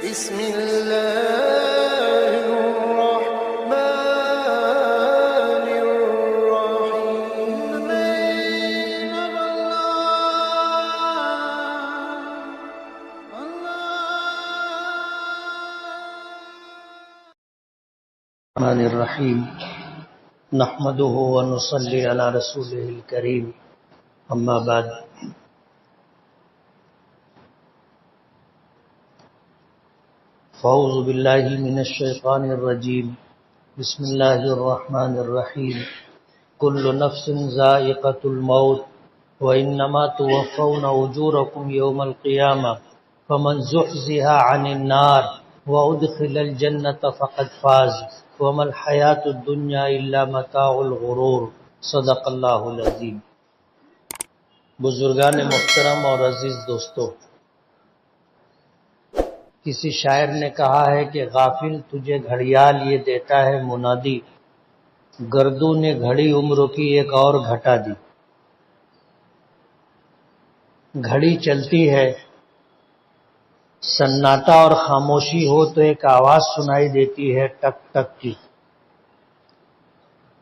بسم الله الرحمن الرحيم. الرحمن الرحیم نحمده ونصلی علی رسوله الکریم اما بعد. فاعوذ باللہ من الشیطان الرجیم. بسم اللہ الرحمن الرحیم. کل نفس ذائقۃ الموت وانما توفون اجورکم یوم القیامہ فمن زحزح عن النار وادخل الجنۃ فقد فاز وما الحیاۃ الدنیا الا متاع الغرور. صدق اللہ العظیم. بزرگان محترم اور عزیز دوستو، کسی شاعر نے کہا ہے کہ غافل تجھے گھڑیال یہ دیتا ہے منادی، گردوں نے گھڑی عمر کی ایک اور گھٹا دی. گھڑی چلتی ہے، سناٹا اور خاموشی ہو تو ایک آواز سنائی دیتی ہے ٹک ٹک کی.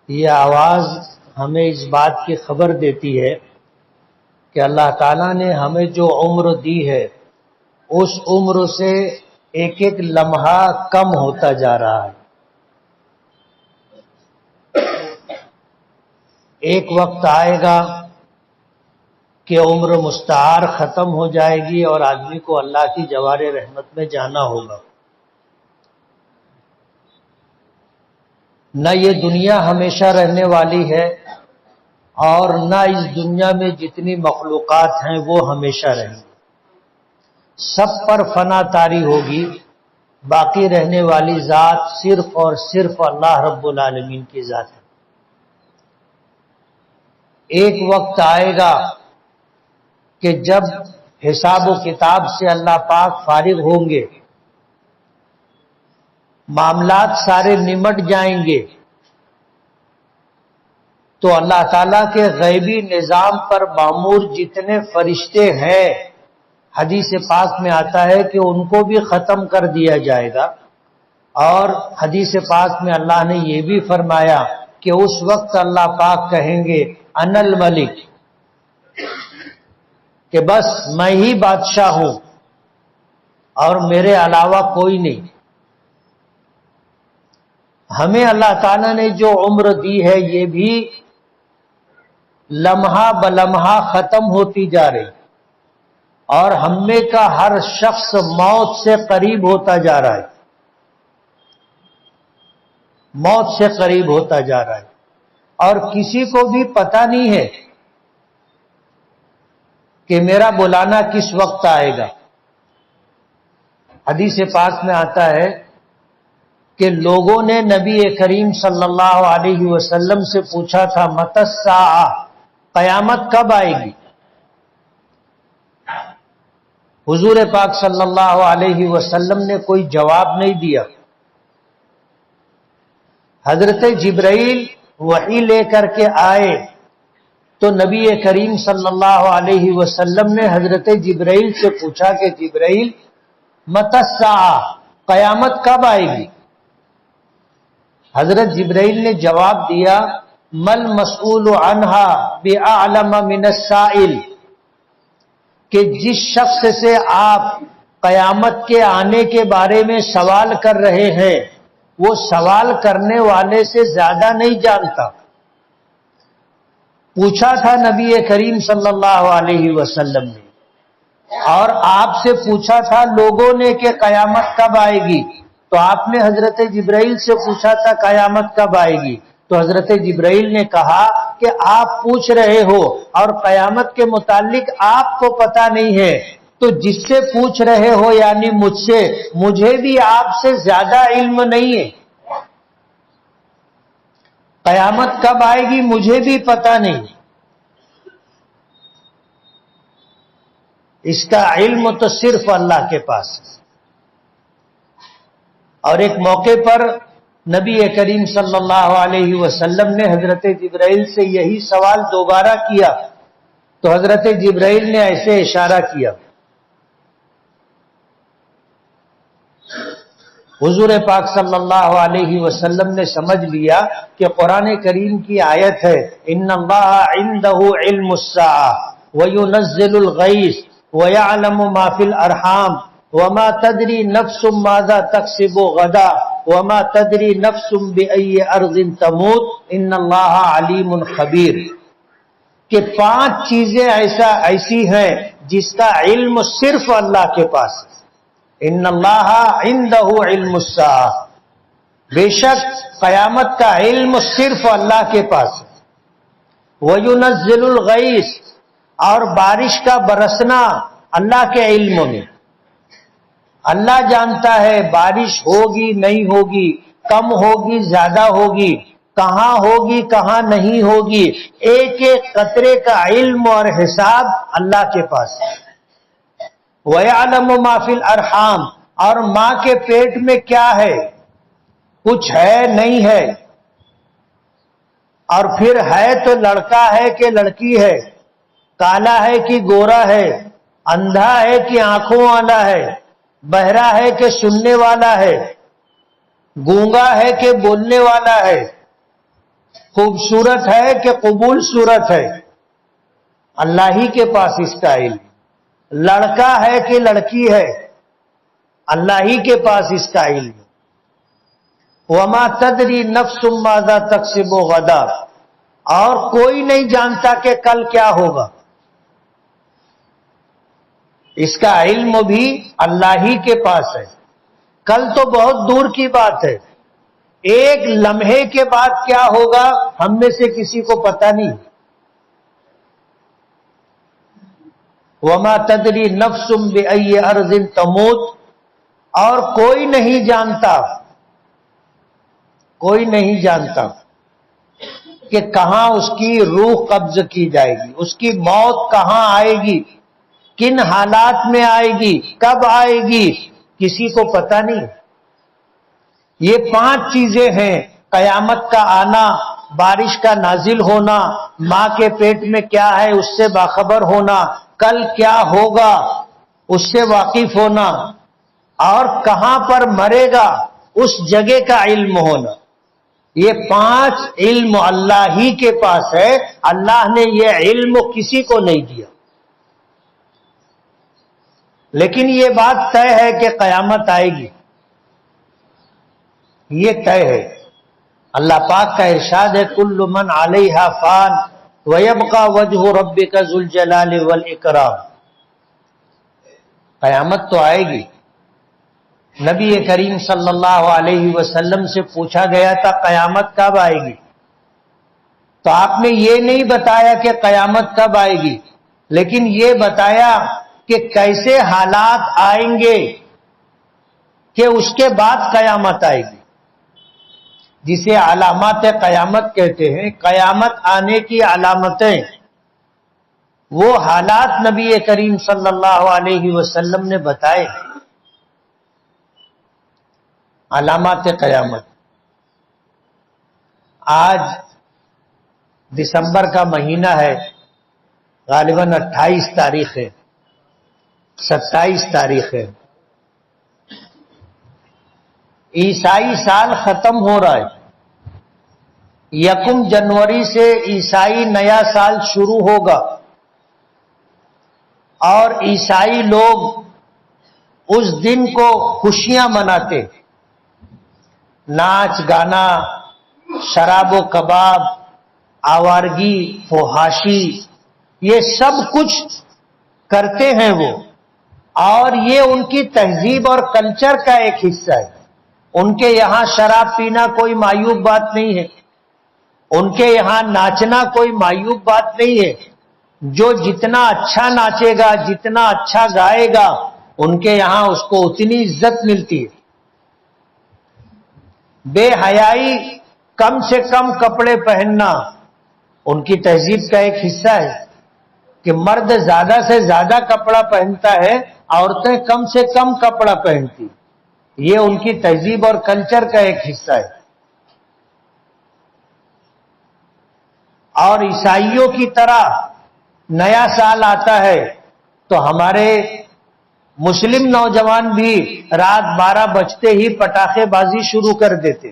یہ آواز ہمیں اس بات کی خبر دیتی ہے کہ اللہ تعالیٰ نے ہمیں جو عمر دی ہے اس عمر سے ایک ایک لمحہ کم ہوتا جا رہا ہے. ایک وقت آئے گا کہ عمر مستعار ختم ہو جائے گی اور آدمی کو اللہ کی جوار رحمت میں جانا ہوگا. نہ یہ دنیا ہمیشہ رہنے والی ہے اور نہ اس دنیا میں جتنی مخلوقات ہیں وہ ہمیشہ رہیں گی. سب پر فنا طاری ہوگی. باقی رہنے والی ذات صرف اور صرف اللہ رب العالمین کی ذات ہے. ایک وقت آئے گا کہ جب حساب و کتاب سے اللہ پاک فارغ ہوں گے، معاملات سارے نمٹ جائیں گے، تو اللہ تعالیٰ کے غیبی نظام پر معمور جتنے فرشتے ہیں، حدیث پاک میں آتا ہے کہ ان کو بھی ختم کر دیا جائے گا. اور حدیث پاک میں اللہ نے یہ بھی فرمایا کہ اس وقت اللہ پاک کہیں گے انا الملک، کہ بس میں ہی بادشاہ ہوں اور میرے علاوہ کوئی نہیں. ہمیں اللہ تعالیٰ نے جو عمر دی ہے یہ بھی لمحہ بلمحہ ختم ہوتی جا رہی، اور ہم میں کا ہر شخص موت سے قریب ہوتا جا رہا ہے. موت سے قریب ہوتا جا رہا ہے اور کسی کو بھی پتہ نہیں ہے کہ میرا بلانا کس وقت آئے گا. حدیث پاک میں آتا ہے کہ لوگوں نے نبی کریم صلی اللہ علیہ وسلم سے پوچھا تھا متی الساعہ، قیامت کب آئے گی؟ حضور پاک صلی اللہ علیہ وسلم نے کوئی جواب نہیں دیا. حضرت جبرائیل وحی لے کر کے آئے تو نبی کریم صلی اللہ علیہ وسلم نے حضرت جبرائیل سے پوچھا کہ جبرائیل متی الساعہ، قیامت کب آئے گی؟ حضرت جبرائیل نے جواب دیا مل مسئول عنہا بأعلم من السائل، کہ جس شخص سے آپ قیامت کے آنے کے بارے میں سوال کر رہے ہیں وہ سوال کرنے والے سے زیادہ نہیں جانتا. پوچھا تھا نبی کریم صلی اللہ علیہ وسلم نے، اور آپ سے پوچھا تھا لوگوں نے کہ قیامت کب آئے گی، تو آپ نے حضرت جبرائیل سے پوچھا تھا قیامت کب آئے گی، تو حضرت جبرائیل نے کہا کہ آپ پوچھ رہے ہو اور قیامت کے متعلق آپ کو پتہ نہیں ہے، تو جس سے پوچھ رہے ہو یعنی مجھ سے، مجھے بھی آپ سے زیادہ علم نہیں ہے. قیامت کب آئے گی مجھے بھی پتہ نہیں. اس کا علم تو صرف اللہ کے پاس ہے. اور ایک موقع پر نبی کریم صلی اللہ علیہ وسلم نے حضرت جبرائیل سے یہی سوال دوبارہ کیا تو حضرت جبرائیل نے ایسے اشارہ کیا. حضور پاک صلی اللہ علیہ وسلم نے سمجھ لیا کہ قرآن کریم کی آیت ہے ان اللہ عندہ علم الساعہ وینزل الغیث ویعلم ما فی الارحام وما تدری نفس ماذا تکسب غدا وما تدری نفس بأی ارض تموت ان اللہ علیم خبیر، کہ 5 چیزیں ایسی ہیں جس کا علم صرف اللہ کے پاس ہے۔ ان اللہ عندہ علم الساعہ، بے شک قیامت کا علم صرف اللہ کے پاس ہے۔ وَيُنَزِّلُ الْغَيْثَ، اور بارش کا برسنا اللہ کے علم میں، اللہ جانتا ہے بارش ہوگی نہیں ہوگی، کم ہوگی زیادہ ہوگی، کہاں ہوگی کہاں نہیں ہوگی، ایک ایک قطرے کا علم اور حساب اللہ کے پاس ہے۔ وَيَعْلَمُ مَا فِي الْأَرْحَامِ، اور ماں کے پیٹ میں کیا ہے، کچھ ہے نہیں ہے، اور پھر ہے تو لڑکا ہے کہ لڑکی ہے، کالا ہے کہ گورا ہے، اندھا ہے کہ آنکھوں والا ہے، بہرا ہے کہ سننے والا ہے، گونگا ہے کہ بولنے والا ہے، خوبصورت ہے کہ قبول صورت ہے، اللہ ہی کے پاس اس کا علم۔ لڑکا ہے کہ لڑکی ہے، اللہ ہی کے پاس اس کا علم۔ وما تدری نفس ماذا تکسب غدا، اور کوئی نہیں جانتا کہ کل کیا ہوگا، اس کا علم بھی اللہ ہی کے پاس ہے۔ کل تو بہت دور کی بات ہے، ایک لمحے کے بعد کیا ہوگا ہم میں سے کسی کو پتہ نہیں۔ وما تدری نفس بأی ارض تموت، اور کوئی نہیں جانتا کہ کہاں اس کی روح قبض کی جائے گی، اس کی موت کہاں آئے گی، کن حالات میں آئے گی، کب آئے گی، کسی کو پتہ نہیں۔ یہ 5 چیزیں ہیں، قیامت کا آنا، بارش کا نازل ہونا، ماں کے پیٹ میں کیا ہے اس سے باخبر ہونا، کل کیا ہوگا اس سے واقف ہونا، اور کہاں پر مرے گا اس جگہ کا علم ہونا۔ یہ 5 علم اللہ ہی کے پاس ہے، اللہ نے یہ علم کسی کو نہیں دیا۔ لیکن یہ بات طے ہے کہ قیامت آئے گی، یہ طے ہے۔ اللہ پاک کا ارشاد ہے کل من علیہا فان ویبقى وجہ ربک ذو الجلال والاکرام، قیامت تو آئے گی۔ نبی کریم صلی اللہ علیہ وسلم سے پوچھا گیا تھا قیامت کب آئے گی، تو آپ نے یہ نہیں بتایا کہ قیامت کب آئے گی، لیکن یہ بتایا کہ کیسے حالات آئیں گے کہ اس کے بعد قیامت آئے گی، جسے علامات قیامت کہتے ہیں۔ قیامت آنے کی علامتیں، وہ حالات نبی کریم صلی اللہ علیہ وسلم نے بتائے، علامات قیامت۔ آج دسمبر کا مہینہ ہے، غالباً 28 تاریخ ہے، 27 تاریخ ہے، عیسائی سال ختم ہو رہا ہے۔ 1 جنوری سے عیسائی نیا سال شروع ہوگا، اور عیسائی لوگ اس دن کو خوشیاں مناتے، ناچ گانا، شراب و کباب، آوارگی، فحاشی، یہ سب کچھ کرتے ہیں وہ، اور یہ ان کی تہذیب اور کلچر کا ایک حصہ ہے۔ ان کے یہاں شراب پینا کوئی معیوب بات نہیں ہے، ان کے یہاں ناچنا کوئی معیوب بات نہیں ہے۔ جو جتنا اچھا ناچے گا، جتنا اچھا گائے گا، ان کے یہاں اس کو اتنی عزت ملتی ہے۔ بے حیائی، کم سے کم کپڑے پہننا ان کی تہذیب کا ایک حصہ ہے، کہ مرد زیادہ سے زیادہ کپڑا پہنتا ہے، عورتیں کم سے کم کپڑا پہنتی، یہ ان کی تہذیب اور کلچر کا ایک حصہ ہے۔ اور عیسائیوں کی طرح نیا سال آتا ہے تو ہمارے مسلم نوجوان بھی رات 12 بجتے ہی پٹاخے بازی شروع کر دیتے.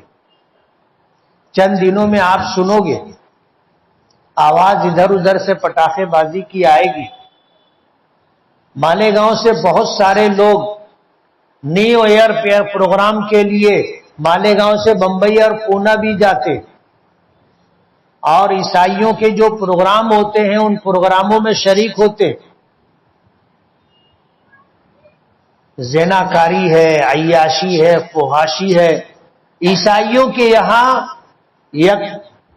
چند دنوں میں آپ سنو گے آواز ادھر ادھر سے پٹاخے بازی کی آئے گی. مالیگاؤں سے بہت سارے لوگ نیو ایئر پروگرام کے لیے مالیگاؤں سے بمبئی اور پونا بھی جاتے، اور عیسائیوں کے جو پروگرام ہوتے ہیں ان پروگراموں میں شریک ہوتے. زناکاری ہے، عیاشی ہے، فحاشی ہے. عیسائیوں کے یہاں 1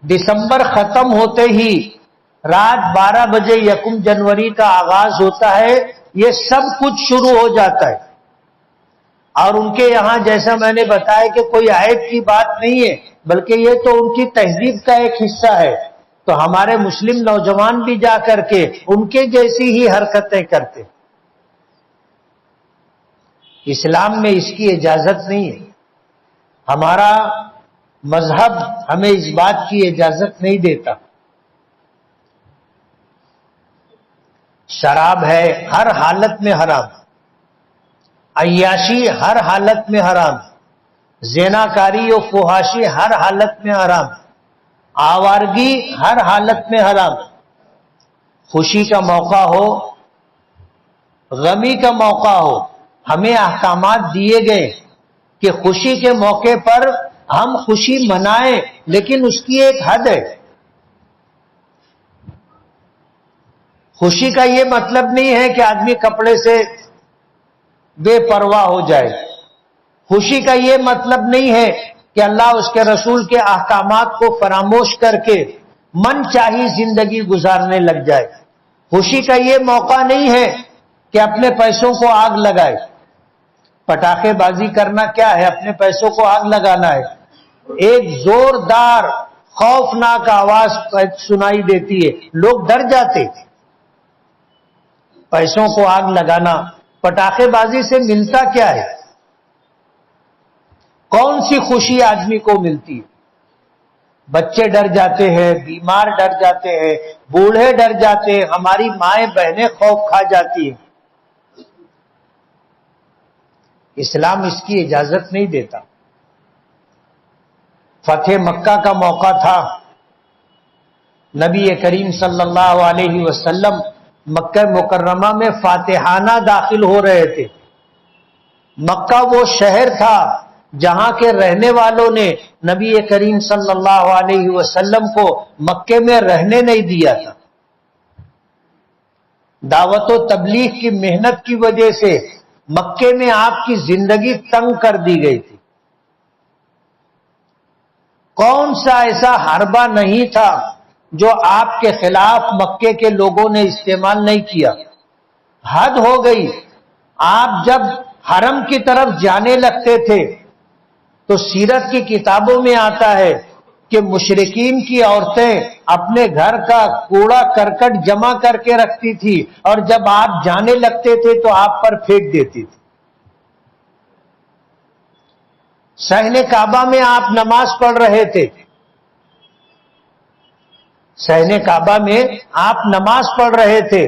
دسمبر ختم ہوتے ہی رات 12 بجے 1 جنوری کا آغاز ہوتا ہے. یہ سب کچھ شروع ہو جاتا ہے. اور ان کے یہاں جیسا میں نے بتایا کہ کوئی عیب کی بات نہیں ہے، بلکہ یہ تو ان کی تہذیب کا ایک حصہ ہے. تو ہمارے مسلم نوجوان بھی جا کر کے ان کے جیسی ہی حرکتیں کرتے. اسلام میں اس کی اجازت نہیں ہے. ہمارا مذہب ہمیں اس بات کی اجازت نہیں دیتا. شراب ہے ہر حالت میں حرام، عیاشی ہر حالت میں حرام، زناکاری و فحاشی ہر حالت میں حرام، آوارگی ہر حالت میں حرام. خوشی کا موقع ہو، غمی کا موقع ہو، ہمیں احکامات دیے گئے کہ خوشی کے موقع پر ہم خوشی منائیں، لیکن اس کی ایک حد ہے. خوشی کا یہ مطلب نہیں ہے کہ آدمی کپڑے سے بے پرواہ ہو جائے. خوشی کا یہ مطلب نہیں ہے کہ اللہ اس کے رسول کے احکامات کو فراموش کر کے من چاہی زندگی گزارنے لگ جائے. خوشی کا یہ موقع نہیں ہے کہ اپنے پیسوں کو آگ لگائے. پٹاخے بازی کرنا کیا ہے؟ اپنے پیسوں کو آگ لگانا ہے. ایک زوردار خوفناک آواز سنائی دیتی ہے، لوگ ڈر جاتے. پیسوں کو آگ لگانا، پٹاخے بازی سے ملتا کیا ہے؟ کون سی خوشی آدمی کو ملتی ہے؟ بچے ڈر جاتے ہیں، بیمار ڈر جاتے ہیں، بوڑھے ڈر جاتے ہیں، ہماری مائیں بہنیں خوف کھا جاتی ہیں. اسلام اس کی اجازت نہیں دیتا. فتح مکہ کا موقع تھا، نبی کریم صلی اللہ علیہ وسلم مکہ مکرمہ میں فاتحانہ داخل ہو رہے تھے. مکہ وہ شہر تھا جہاں کے رہنے والوں نے نبی کریم صلی اللہ علیہ وسلم کو مکے میں رہنے نہیں دیا تھا. دعوت و تبلیغ کی محنت کی وجہ سے مکے میں آپ کی زندگی تنگ کر دی گئی تھی. کون سا ایسا حربہ نہیں تھا جو آپ کے خلاف مکے کے لوگوں نے استعمال نہیں کیا. حد ہو گئی. آپ جب حرم کی طرف جانے لگتے تھے تو سیرت کی کتابوں میں آتا ہے کہ مشرکین کی عورتیں اپنے گھر کا کوڑا کرکٹ جمع کر کے رکھتی تھی، اور جب آپ جانے لگتے تھے تو آپ پر پھینک دیتی تھی. صحن کعبہ میں آپ نماز پڑھ رہے تھے، صحن کعبہ میں آپ نماز پڑھ رہے تھے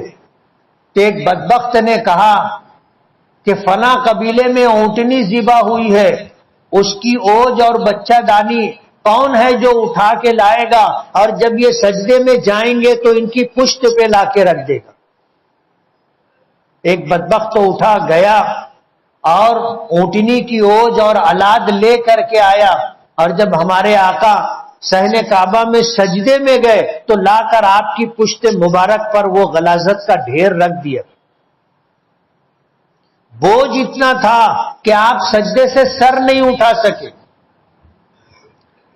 کہ ایک بدبخت نے کہا کہ فلاں قبیلے میں اونٹنی ذبح ہوئی ہے، اس کی اوج اور بچہ دانی کون ہے جو اٹھا کے لائے گا، اور جب یہ سجدے میں جائیں گے تو ان کی پشت پہ لا کے رکھ دے گا. ایک بدبخت تو اٹھا گیا اور اونٹنی کی اوج اور الاد لے کر کے آیا، اور جب ہمارے آقا صحن کعبہ میں سجدے میں گئے تو لا کر آپ کی پشت مبارک پر وہ غلاظت کا ڈھیر رکھ دیا. بوجھ اتنا تھا کہ آپ سجدے سے سر نہیں اٹھا سکے.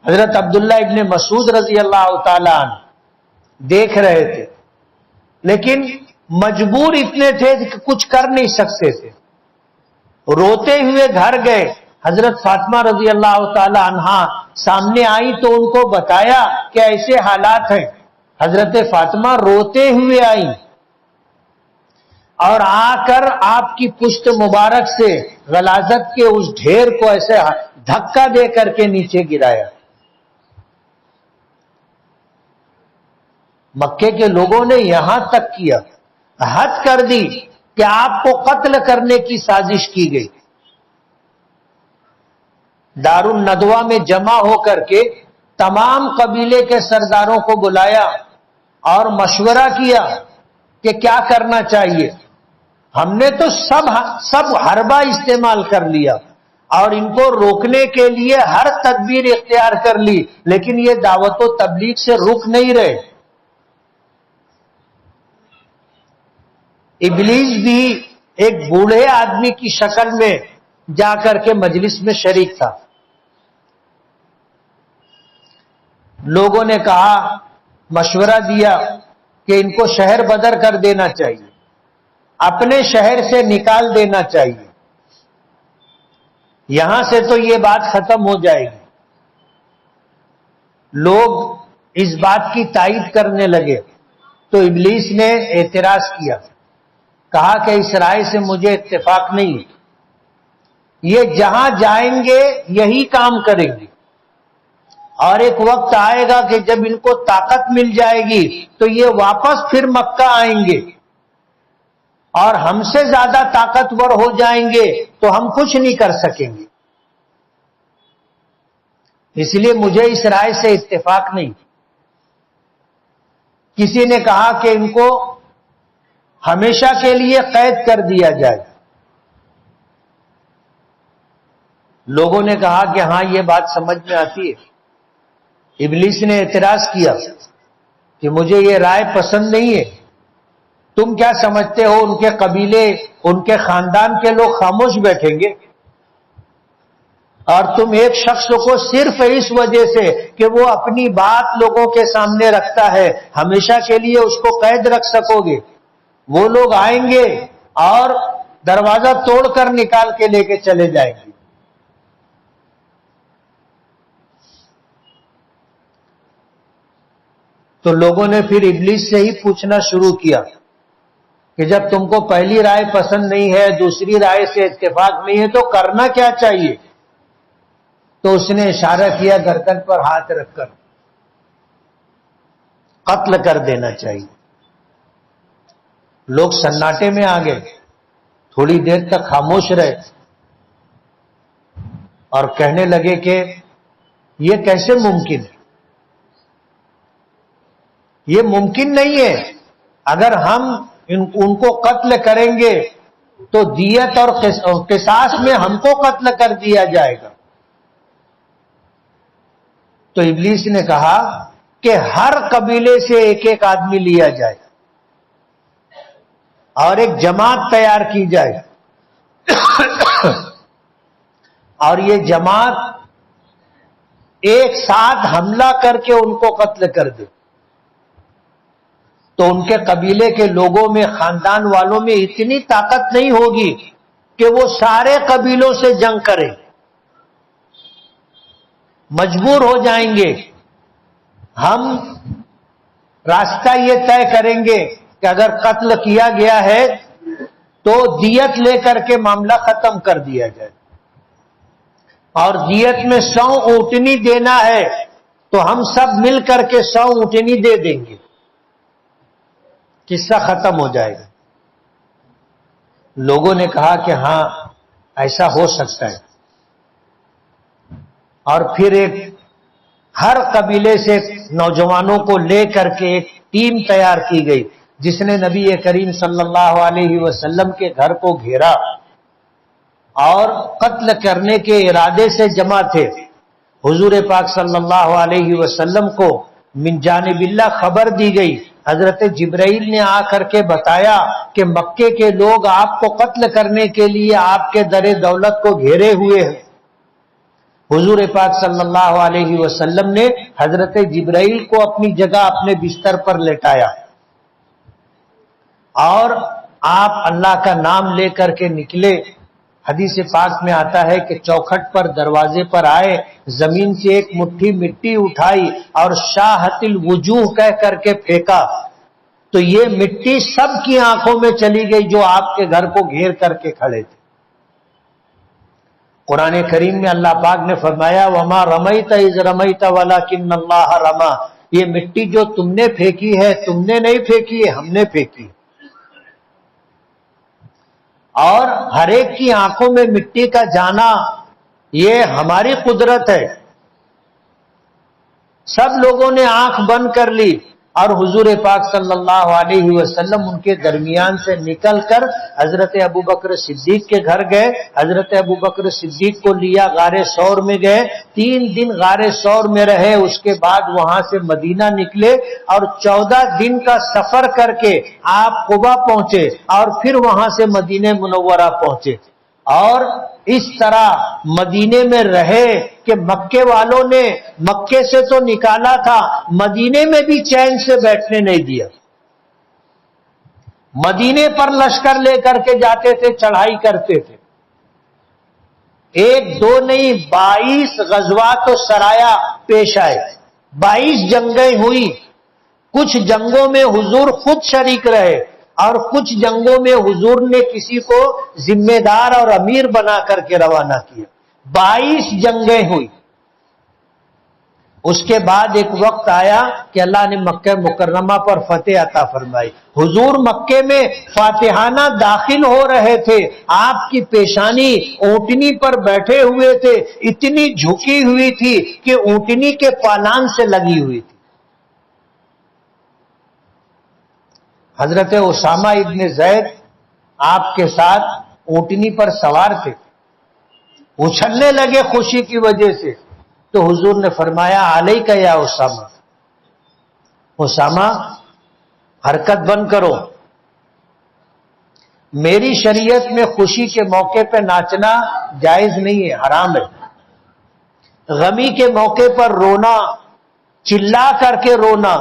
حضرت عبداللہ ابن مسعود رضی اللہ تعالی عنہ دیکھ رہے تھے، لیکن مجبور اتنے تھے کہ کچھ کر نہیں سکتے تھے. روتے ہوئے گھر گئے. حضرت فاطمہ رضی اللہ تعالی عنہا سامنے آئی تو ان کو بتایا کہ ایسے حالات ہیں. حضرت فاطمہ روتے ہوئے آئی اور آ کر آپ کی پشت مبارک سے غلاظت کے اس ڈھیر کو ایسے دھکا دے کر کے نیچے گرایا. مکے کے لوگوں نے یہاں تک کیا، حد کر دی کہ آپ کو قتل کرنے کی سازش کی گئی. دار الندوہ میں جمع ہو کر کے تمام قبیلے کے سرداروں کو بلایا اور مشورہ کیا کہ کیا کرنا چاہیے. ہم نے تو سب حربہ استعمال کر لیا اور ان کو روکنے کے لیے ہر تدبیر اختیار کر لی، لیکن یہ دعوت و تبلیغ سے رک نہیں رہے. ابلیس بھی ایک بوڑھے آدمی کی شکل میں جا کر کے مجلس میں شریک تھا. لوگوں نے کہا، مشورہ دیا کہ ان کو شہر بدر کر دینا چاہیے، اپنے شہر سے نکال دینا چاہیے، یہاں سے تو یہ بات ختم ہو جائے گی. لوگ اس بات کی تائید کرنے لگے تو ابلیس نے اعتراض کیا، کہا کہ اس رائے سے مجھے اتفاق نہیں، یہ جہاں جائیں گے یہی کام کریں گے، اور ایک وقت آئے گا کہ جب ان کو طاقت مل جائے گی تو یہ واپس پھر مکہ آئیں گے اور ہم سے زیادہ طاقتور ہو جائیں گے تو ہم کچھ نہیں کر سکیں گے. اس لیے مجھے اس رائے سے اتفاق نہیں. کسی نے کہا کہ ان کو ہمیشہ کے لیے قید کر دیا جائے. لوگوں نے کہا کہ ہاں یہ بات سمجھ میں آتی ہے. ابلیس نے اعتراض کیا کہ مجھے یہ رائے پسند نہیں ہے. تم کیا سمجھتے ہو ان کے قبیلے، ان کے خاندان کے لوگ خاموش بیٹھیں گے؟ اور تم ایک شخص کو صرف اس وجہ سے کہ وہ اپنی بات لوگوں کے سامنے رکھتا ہے ہمیشہ کے لیے اس کو قید رکھ سکو گے؟ وہ لوگ آئیں گے اور دروازہ توڑ کر نکال کے لے کے چلے جائیں گے. تو لوگوں نے پھر ابلیس سے ہی پوچھنا شروع کیا کہ جب تم کو پہلی رائے پسند نہیں ہے، دوسری رائے سے اتفاق نہیں ہے، تو کرنا کیا چاہیے؟ تو اس نے اشارہ کیا گردن پر ہاتھ رکھ کر، قتل کر دینا چاہیے. لوگ سناٹے میں آ گئے، تھوڑی دیر تک خاموش رہے اور کہنے لگے کہ یہ کیسے ممکن ہے؟ یہ ممکن نہیں ہے. اگر ہم ان کو قتل کریں گے تو دیت اور قصاص میں ہم کو قتل کر دیا جائے گا. تو ابلیس نے کہا کہ ہر قبیلے سے ایک ایک آدمی لیا جائے اور ایک جماعت تیار کی جائے اور یہ جماعت ایک ساتھ حملہ کر کے ان کو قتل کر دے. تو ان کے قبیلے کے لوگوں میں، خاندان والوں میں اتنی طاقت نہیں ہوگی کہ وہ سارے قبیلوں سے جنگ کریں. مجبور ہو جائیں گے. ہم راستہ یہ طے کریں گے کہ اگر قتل کیا گیا ہے تو دیت لے کر کے معاملہ ختم کر دیا جائے، اور دیت میں 100 اونٹنی دینا ہے تو ہم سب مل کر کے 100 اونٹنی دے دیں گے، قصہ ختم ہو جائے گا. لوگوں نے کہا کہ ہاں ایسا ہو سکتا ہے. اور پھر ہر قبیلے سے نوجوانوں کو لے کر کے ایک ٹیم تیار کی گئی جس نے نبی کریم صلی اللہ علیہ وسلم کے گھر کو گھیرا اور قتل کرنے کے ارادے سے جمع تھے. حضور پاک صلی اللہ علیہ وسلم کو من جانب اللہ خبر دی گئی. حضرت جبرائیل نے آ کر کے بتایا کہ مکے کے لوگ آپ کو قتل کرنے کے لیے آپ کے در دولت کو گھیرے ہوئے ہیں. حضور پاک صلی اللہ علیہ وسلم نے حضرت جبرائیل کو اپنی جگہ اپنے بستر پر لٹایا اور آپ اللہ کا نام لے کر کے نکلے. حدیث پاک میں آتا ہے کہ چوکھٹ پر دروازے پر آئے، زمین سے ایک مٹھی مٹی اٹھائی اور شاہت الوجوہ کہہ کر کے پھینکا تو یہ مٹی سب کی آنکھوں میں چلی گئی جو آپ کے گھر کو گھیر کر کے کھڑے تھے. قرآن کریم میں اللہ پاک نے فرمایا وما رمیت اذ رمیت ولکن اللہ رما. یہ مٹی جو تم نے پھینکی ہے تم نے نہیں پھینکی ہے، ہم نے پھینکی. اور ہر ایک کی آنکھوں میں مٹی کا جانا یہ ہماری قدرت ہے. سب لوگوں نے آنکھ بند کر لی اور حضور پاک صلی اللہ علیہ وسلم ان کے درمیان سے نکل کر حضرت ابوبکر صدیق کے گھر گئے. حضرت ابوبکر صدیق کو لیا غار ثور میں گئے. 3 دن غار ثور میں رہے. اس کے بعد وہاں سے مدینہ نکلے اور 14 دن کا سفر کر کے آپ قبا پہنچے اور پھر وہاں سے مدینہ منورہ پہنچے. اور اس طرح مدینے میں رہے کہ مکے والوں نے مکے سے تو نکالا تھا، مدینے میں بھی چین سے بیٹھنے نہیں دیا. مدینے پر لشکر لے کر کے جاتے تھے، چڑھائی کرتے تھے. 1 2 نہیں 22 غزوات و سرایا پیش آئے. 22 جنگیں ہوئی. کچھ جنگوں میں حضور خود شریک رہے اور کچھ جنگوں میں حضور نے کسی کو ذمہ دار اور امیر بنا کر کے روانہ کیا. 22 جنگیں ہوئی. اس کے بعد ایک وقت آیا کہ اللہ نے مکہ مکرمہ پر فتح عطا فرمائی. حضور مکے میں فاتحانہ داخل ہو رہے تھے. آپ کی پیشانی اونٹنی پر بیٹھے ہوئے تھے، اتنی جھکی ہوئی تھی کہ اونٹنی کے پالان سے لگی ہوئی تھی. حضرت اسامہ ابن زید آپ کے ساتھ اونٹنی پر سوار تھے. اچھلنے لگے خوشی کی وجہ سے. تو حضور نے فرمایا علیک یا اسامہ، اسامہ حرکت بند کرو. میری شریعت میں خوشی کے موقع پہ ناچنا جائز نہیں ہے، حرام ہے. غمی کے موقع پر رونا، چلا کر کے رونا،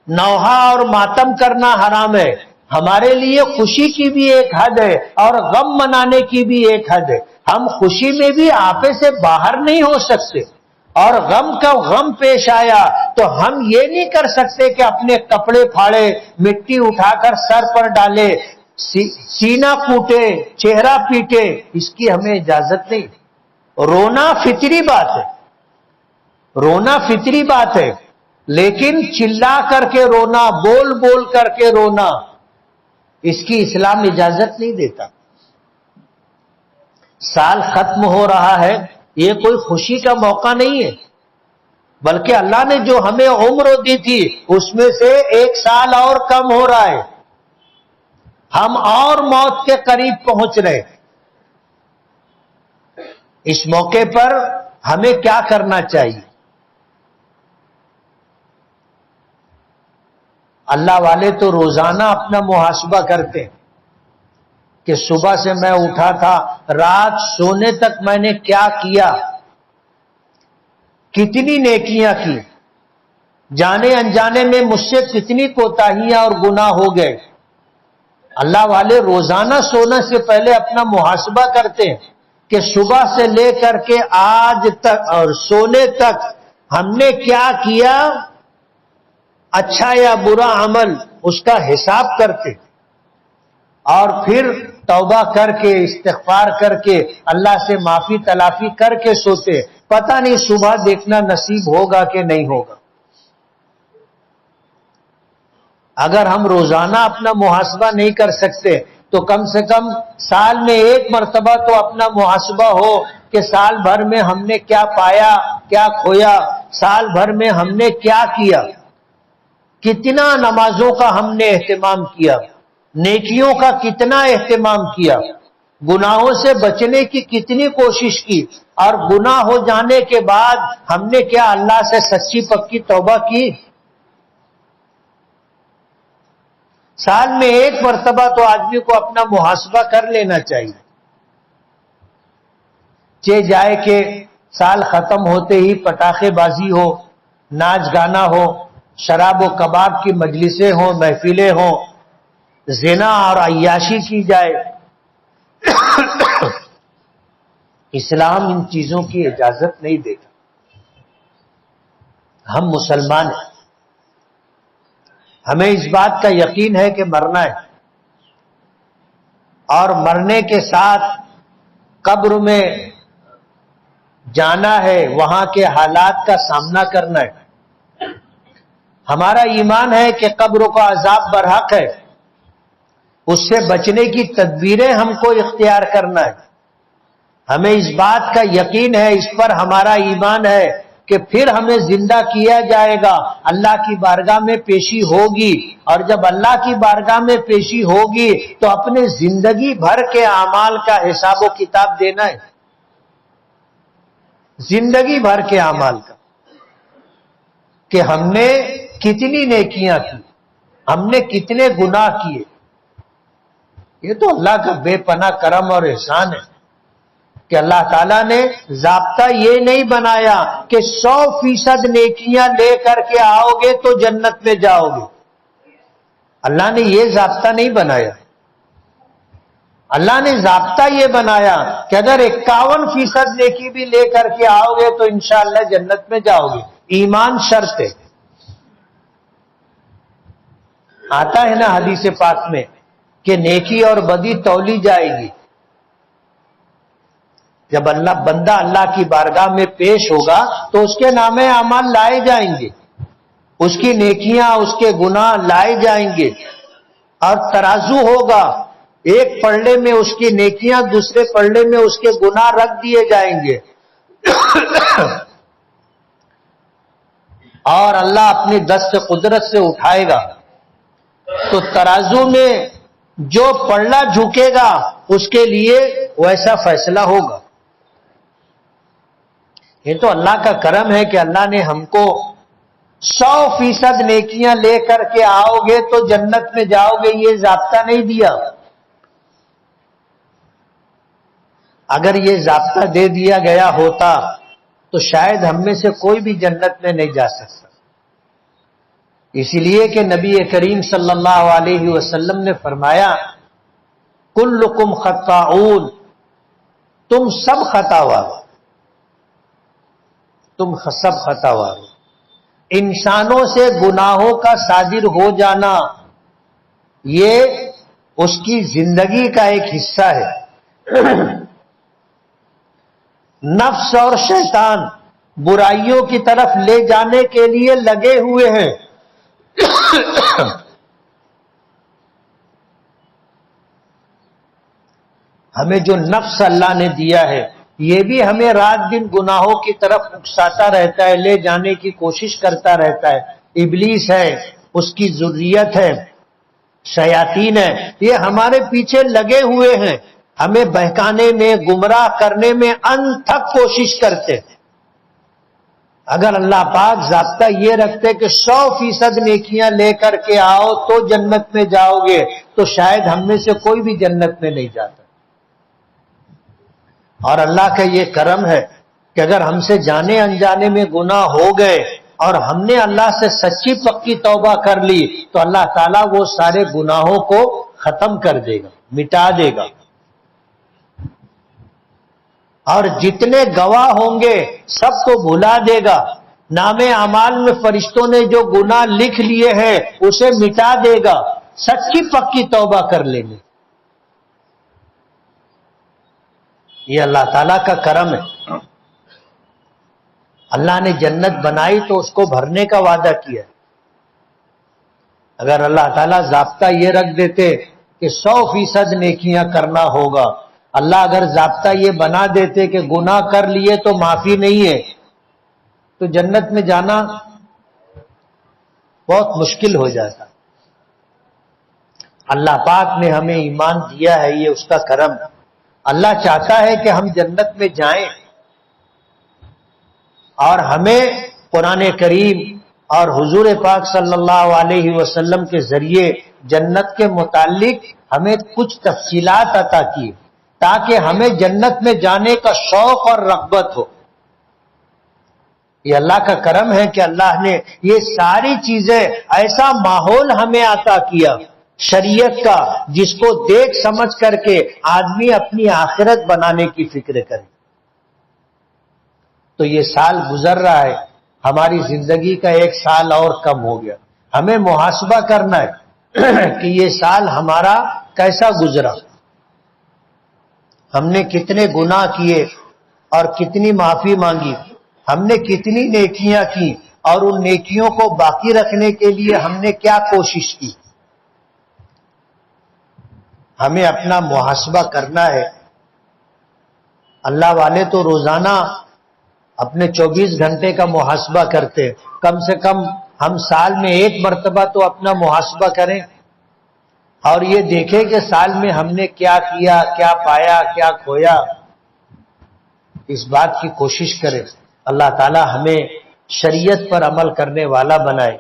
نوحہ اور ماتم کرنا حرام ہے. ہمارے لیے خوشی کی بھی ایک حد ہے اور غم منانے کی بھی ایک حد ہے. ہم خوشی میں بھی آپے سے باہر نہیں ہو سکتے اور غم کا غم پیش آیا تو ہم یہ نہیں کر سکتے کہ اپنے کپڑے پھاڑے، مٹی اٹھا کر سر پر ڈالے، سینہ کوٹے، چہرہ پیٹے. اس کی ہمیں اجازت نہیں. رونا فطری بات ہے، رونا فطری بات ہے، لیکن چلا کر کے رونا، بول بول کر کے رونا، اس کی اسلام اجازت نہیں دیتا. سال ختم ہو رہا ہے، یہ کوئی خوشی کا موقع نہیں ہے، بلکہ اللہ نے جو ہمیں عمر دی تھی اس میں سے 1 سال اور کم ہو رہا ہے. ہم اور موت کے قریب پہنچ رہے. اس موقع پر ہمیں کیا کرنا چاہیے؟ اللہ والے تو روزانہ اپنا محاسبہ کرتے ہیں کہ صبح سے میں اٹھا تھا، رات سونے تک میں نے کیا کیا، کتنی نیکیاں کی، جانے انجانے میں مجھ سے کتنی کوتاہیاں اور گناہ ہو گئے. اللہ والے روزانہ سونے سے پہلے اپنا محاسبہ کرتے ہیں کہ صبح سے لے کر کے آج تک اور سونے تک ہم نے کیا کیا، اچھا یا برا عمل، اس کا حساب کرتے اور پھر توبہ کر کے استغفار کر کے اللہ سے معافی تلافی کر کے سوتے. پتہ نہیں صبح دیکھنا نصیب ہوگا کہ نہیں ہوگا. اگر ہم روزانہ اپنا محاسبہ نہیں کر سکتے تو کم سے کم سال میں 1 مرتبہ تو اپنا محاسبہ ہو کہ سال بھر میں ہم نے کیا پایا، کیا کھویا، سال بھر میں ہم نے کیا کیا، کتنا نمازوں کا ہم نے اہتمام کیا، نیکیوں کا کتنا اہتمام کیا، گناہوں سے بچنے کی کتنی کوشش کی، اور گناہ ہو جانے کے بعد ہم نے کیا اللہ سے سچی پکی توبہ کی. سال میں 1 مرتبہ تو آدمی کو اپنا محاسبہ کر لینا چاہیے. جائے کہ سال ختم ہوتے ہی پٹاخے بازی ہو، ناچ گانا ہو، شراب و کباب کی مجلسیں ہوں، محفلیں ہوں، زنا اور عیاشی کی جائے. اسلام ان چیزوں کی اجازت نہیں دیتا. ہم مسلمان ہیں، ہمیں اس بات کا یقین ہے کہ مرنا ہے اور مرنے کے ساتھ قبر میں جانا ہے، وہاں کے حالات کا سامنا کرنا ہے. ہمارا ایمان ہے کہ قبر کا عذاب برحق ہے، اس سے بچنے کی تدبیریں ہم کو اختیار کرنا ہے. ہمیں اس بات کا یقین ہے، اس پر ہمارا ایمان ہے کہ پھر ہمیں زندہ کیا جائے گا، اللہ کی بارگاہ میں پیشی ہوگی، اور جب اللہ کی بارگاہ میں پیشی ہوگی تو اپنے زندگی بھر کے اعمال کا حساب و کتاب دینا ہے. زندگی بھر کے اعمال کا، کہ ہم نے کتنی نیکیاں کی، ہم نے کتنے گناہ کیے. یہ تو اللہ کا بے پناہ کرم اور احسان ہے کہ اللہ تعالیٰ نے ضابطہ یہ نہیں بنایا کہ 100% نیکیاں لے کر کے آؤ گے تو جنت میں جاؤ گے. اللہ نے یہ ضابطہ نہیں بنایا. اللہ نے ضابطہ یہ بنایا کہ اگر 51% نیکی بھی لے کر کے آؤ گے تو انشاءاللہ جنت میں جاؤ گے. ایمان شرط ہے. آتا ہے نا حدیث پاک میں کہ نیکی اور بدی تولی جائے گی. جب بندہ اللہ کی بارگاہ میں پیش ہوگا تو اس کے نامے اعمال لائے جائیں گے، اس کی نیکیاں اس کے گناہ لائے جائیں گے، اور ترازو ہوگا. ایک پلڑے میں اس کی نیکیاں، دوسرے پلڑے میں اس کے گناہ رکھ دیے جائیں گے. اور اللہ اپنی دست قدرت سے اٹھائے گا تو ترازو میں جو پلڑا جھکے گا اس کے لیے ویسا فیصلہ ہوگا. یہ تو اللہ کا کرم ہے کہ اللہ نے ہم کو 100% نیکیاں لے کر کے آؤ گے تو جنت میں جاؤ گے یہ ضابطہ نہیں دیا. اگر یہ ضابطہ دے دیا گیا ہوتا تو شاید ہم میں سے کوئی بھی جنت میں نہیں جا سکتا. اسی لیے کہ نبی کریم صلی اللہ علیہ وسلم نے فرمایا کلکم خطاؤن، تم سب خطاوار ہو، تم سب خطاوار ہو. انسانوں سے گناہوں کا صادر ہو جانا یہ اس کی زندگی کا ایک حصہ ہے. نفس اور شیطان برائیوں کی طرف لے جانے کے لیے لگے ہوئے ہیں. ہمیں جو نفس اللہ نے دیا ہے یہ بھی ہمیں رات دن گناہوں کی طرف اکساتا رہتا ہے، لے جانے کی کوشش کرتا رہتا ہے. ابلیس ہے، اس کی ذریت ہے، شیاطین ہے، یہ ہمارے پیچھے لگے ہوئے ہیں، ہمیں بہکانے میں، گمراہ کرنے میں انتھک کوشش کرتے ہیں. اگر اللہ پاک ضابطہ یہ رکھتے کہ 100% نیکیاں لے کر کے آؤ تو جنت میں جاؤ گے تو شاید ہم میں سے کوئی بھی جنت میں نہیں جاتا. اور اللہ کا یہ کرم ہے کہ اگر ہم سے جانے انجانے میں گناہ ہو گئے اور ہم نے اللہ سے سچی پکی توبہ کر لی تو اللہ تعالیٰ وہ سارے گناہوں کو ختم کر دے گا، مٹا دے گا. اور جتنے گواہ ہوں گے سب کو بھلا دے گا. نام اعمال میں فرشتوں نے جو گناہ لکھ لیے ہیں اسے مٹا دے گا، سچی پکی توبہ کر لیں گے. یہ اللہ تعالیٰ کا کرم ہے. اللہ نے جنت بنائی تو اس کو بھرنے کا وعدہ کیا. اگر اللہ تعالیٰ ضابطہ یہ رکھ دیتے کہ 100% نیکیاں کرنا ہوگا، اللہ اگر ضابطہ یہ بنا دیتے کہ گناہ کر لیے تو معافی نہیں ہے، تو جنت میں جانا بہت مشکل ہو جاتا. اللہ پاک نے ہمیں ایمان دیا ہے، یہ اس کا کرم. اللہ چاہتا ہے کہ ہم جنت میں جائیں، اور ہمیں قرآن کریم اور حضور پاک صلی اللہ علیہ وسلم کے ذریعے جنت کے متعلق ہمیں کچھ تفصیلات عطا کی تاکہ ہمیں جنت میں جانے کا شوق اور رغبت ہو. یہ اللہ کا کرم ہے کہ اللہ نے یہ ساری چیزیں، ایسا ماحول ہمیں عطا کیا شریعت کا جس کو دیکھ سمجھ کر کے آدمی اپنی آخرت بنانے کی فکر کرے. تو یہ سال گزر رہا ہے، ہماری زندگی کا ایک سال اور کم ہو گیا. ہمیں محاسبہ کرنا ہے کہ یہ سال ہمارا کیسا گزرا، ہم نے کتنے گناہ کیے اور کتنی معافی مانگی، ہم نے کتنی نیکیاں کی اور ان نیکیوں کو باقی رکھنے کے لیے ہم نے کیا کوشش کی. ہمیں اپنا محاسبہ کرنا ہے. اللہ والے تو روزانہ اپنے 24 گھنٹے کا محاسبہ کرتے، کم سے کم ہم سال میں ایک مرتبہ تو اپنا محاسبہ کریں اور یہ دیکھیں کہ سال میں ہم نے کیا کیا، کیا پایا، کیا کھویا. اس بات کی کوشش کریں. اللہ تعالی ہمیں شریعت پر عمل کرنے والا بنائے.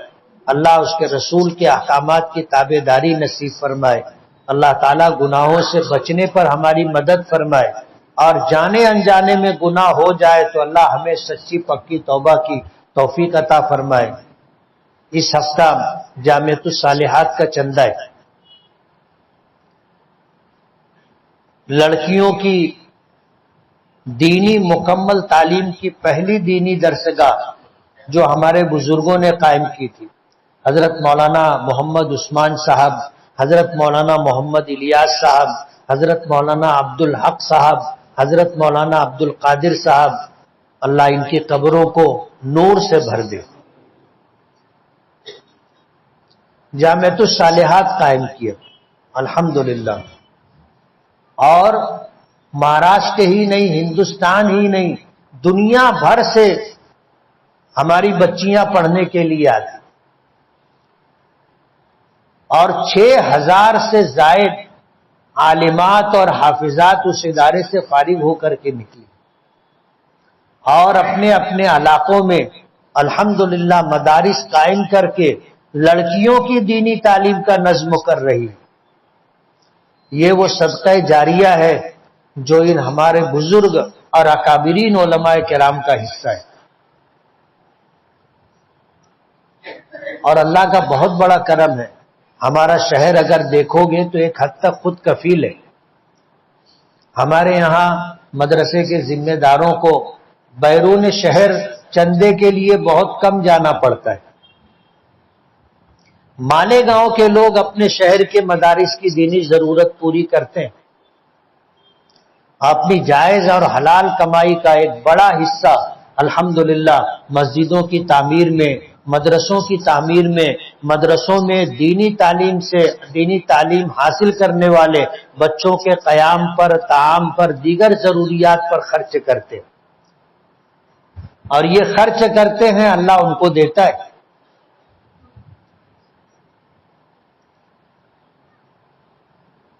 اللہ اس کے رسول کے احکامات کی تابع داری نصیب فرمائے. اللہ تعالیٰ گناہوں سے بچنے پر ہماری مدد فرمائے، اور جانے انجانے میں گناہ ہو جائے تو اللہ ہمیں سچی پکی توبہ کی توفیق عطا فرمائے. اس ہفتہ جامعۃ الصالحات کا چندہ ہے. لڑکیوں کی دینی مکمل تعلیم کی پہلی دینی درسگاہ جو ہمارے بزرگوں نے قائم کی تھی، حضرت مولانا محمد عثمان صاحب، حضرت مولانا محمد الیاس صاحب، حضرت مولانا عبدالحق صاحب، حضرت مولانا عبدالقادر صاحب، اللہ ان کی قبروں کو نور سے بھر دے. جامعۃ الصالحات قائم کیا الحمدللہ، اور مہاراشٹر ہی نہیں، ہندوستان ہی نہیں، دنیا بھر سے ہماری بچیاں پڑھنے کے لیے آتی، اور 6000 سے زائد عالمات اور حافظات اس ادارے سے فارغ ہو کر کے نکلی، اور اپنے اپنے علاقوں میں الحمدللہ مدارس قائم کر کے لڑکیوں کی دینی تعلیم کا نظم کر رہی ہے. یہ وہ صدقہ جاریہ ہے جو ان ہمارے بزرگ اور اکابرین علماء کرام کا حصہ ہے. اور اللہ کا بہت بڑا کرم ہے. ہمارا شہر اگر دیکھو گے تو ایک حد تک خود کفیل ہے. ہمارے یہاں مدرسے کے ذمہ داروں کو بیرون شہر چندے کے لیے بہت کم جانا پڑتا ہے. مالیگاؤں کے لوگ اپنے شہر کے مدارس کی دینی ضرورت پوری کرتے ہیں. اپنی جائز اور حلال کمائی کا ایک بڑا حصہ الحمدللہ مسجدوں کی تعمیر میں، مدرسوں کی تعمیر میں، مدرسوں میں دینی تعلیم حاصل کرنے والے بچوں کے قیام پر، طعام پر، دیگر ضروریات پر خرچ کرتے. اور یہ خرچ کرتے ہیں، اللہ ان کو دیتا ہے.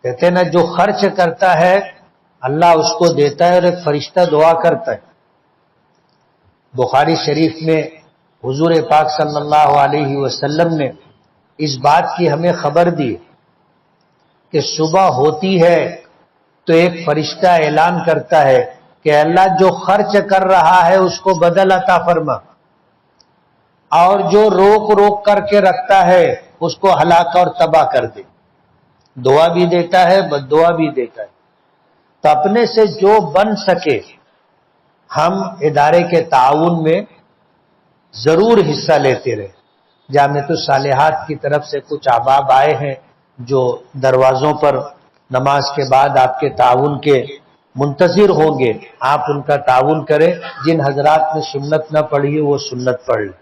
کہتے ہیں نا، جو خرچ کرتا ہے اللہ اس کو دیتا ہے، اور ایک فرشتہ دعا کرتا ہے. بخاری شریف میں حضور پاک صلی اللہ علیہ وسلم نے اس بات کی ہمیں خبر دی کہ صبح ہوتی ہے تو ایک فرشتہ اعلان کرتا ہے کہ اللہ جو خرچ کر رہا ہے اس کو بدل عطا فرما، اور جو روک روک کر کے رکھتا ہے اس کو ہلاک اور تباہ کر دے. دعا بھی دیتا ہے، بد دعا بھی دیتا ہے. تو اپنے سے جو بن سکے ہم ادارے کے تعاون میں ضرور حصہ لیتے رہے. جامعۃ الصالحات کی طرف سے کچھ احباب آئے ہیں جو دروازوں پر نماز کے بعد آپ کے تعاون کے منتظر ہوں گے. آپ ان کا تعاون کریں. جن حضرات نے سنت نہ پڑھی وہ سنت پڑھ لیں.